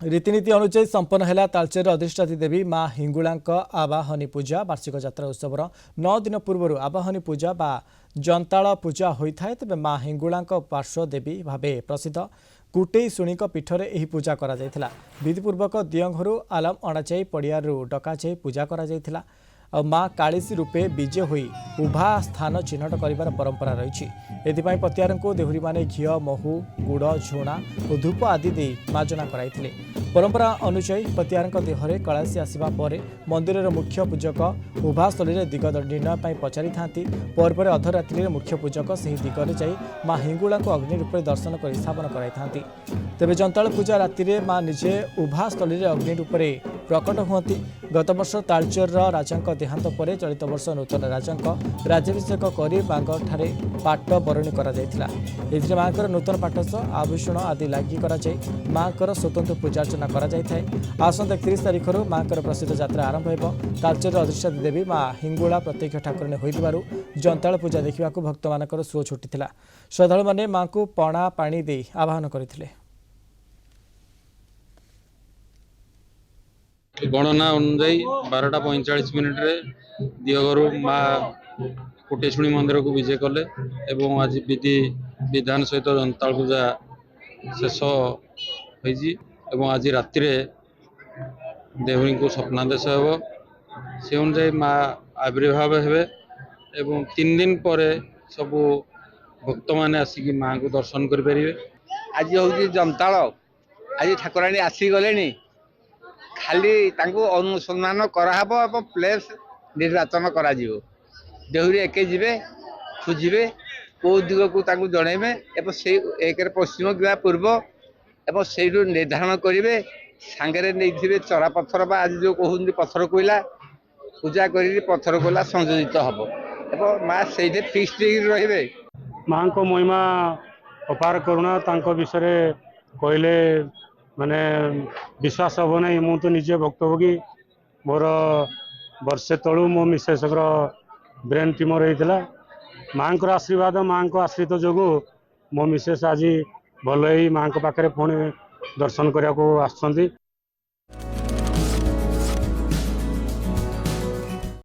रीतिनीति अनुଯାयी संपन्न है तालचेर अधिष्ठात्री देवी माँ हिंगुला आवाहनी पूजा वार्षिक यात्रा उत्सवर 9 दिन पूर्व आवाहनी पूजा बा जंताल पूजा होता है। तेज माँ हिंगुला पार्श्व देवी भाव प्रसिद्ध कुटेई शुणी पीठर यह पूजा करा विधिपूर्वक दियों घर आलम अणाई पड़िया डक पूजा करा और माँ कालीसी रूपे विजय होई उभा स्थान चिन्हट कर परंपरा रही। एथिपाई पतियार को देहुरी माने घी महू गुड़ झुणा और धूप आदि दे मार्जना कराइथिले। परंपरा अनुसार पतियार देहरे कलासी आसवा पर मंदिर मुख्य पूजक उभास्थल में दिग निर्णय पचारि था। पर अधरात्रि मुख्य पूजक से दिगरे जा माँ हिंगुला अग्नि रूप दर्शन कर स्थापन कराई। तेज जंताल पूजा राति माँ निजे उभास्थल में अग्नि रूप प्रकट हुंती। गत वर्ष तालचेर राजा देहांत पर चलित वर्ष नूतन राजा राज्याभिषेक कर पाट बरणी कर माँ नूतन पाट सह आभूषण आदि लगी माँ स्वतंत्र पूजार्चना कर। आसंता 31 तारिख माँ प्रसिद्ध यात्रा आरंभ हो। तालचेर अधिष्ठात्री देवी माँ हिंगुला प्रत्यक्ष ठाकुराणी होइथिबारु जंताल पूजा देखा भक्त मान सुओ छुटी। श्रद्धालु माने माँ को पणा पानी दे आह्वान करथिले। गणना अनुजाई 12:45 दियोघर माँ कुटेशुणी मंदिर को विजय कले एवं आज विधि विधान सहित जंताल पूजा शेष हो। आज राति देहुरी को स्वप्नादेश हो से अनुजाई माँ आविर्भाव हे। 3 दिन पर सबू भक्त मैंने आसिक माँ को दर्शन करें। आज हूँ जंताल आज ठाकुराणी आसीगले खाली अनुसंधान कराहब और प्लेस निर्वाचन करा देहुरी एके जीवे खोजे कौ दिग को जनइबे से एक पश्चिम कि पूर्व एवं से निर्धारण करेंगे सांगे नहीं चरा पत्थर आज जो कहते पत्थर कोईला पूजा कर पत्थर कोईला संयोजित हम एवं माँ से फिक्स रे। माँ को महिमा अपार करुणा विषय कहले माने विश्वास हम ना। मु तो निजे भक्तभोगी मोर वर्षे तलू मो मिसेस ब्रेन ट्यूमर होता। माँ को आशीर्वाद माँ को आश्रित जो मो मिसेस आज भल माँ पाखे पुणी दर्शन करने को आसुँच।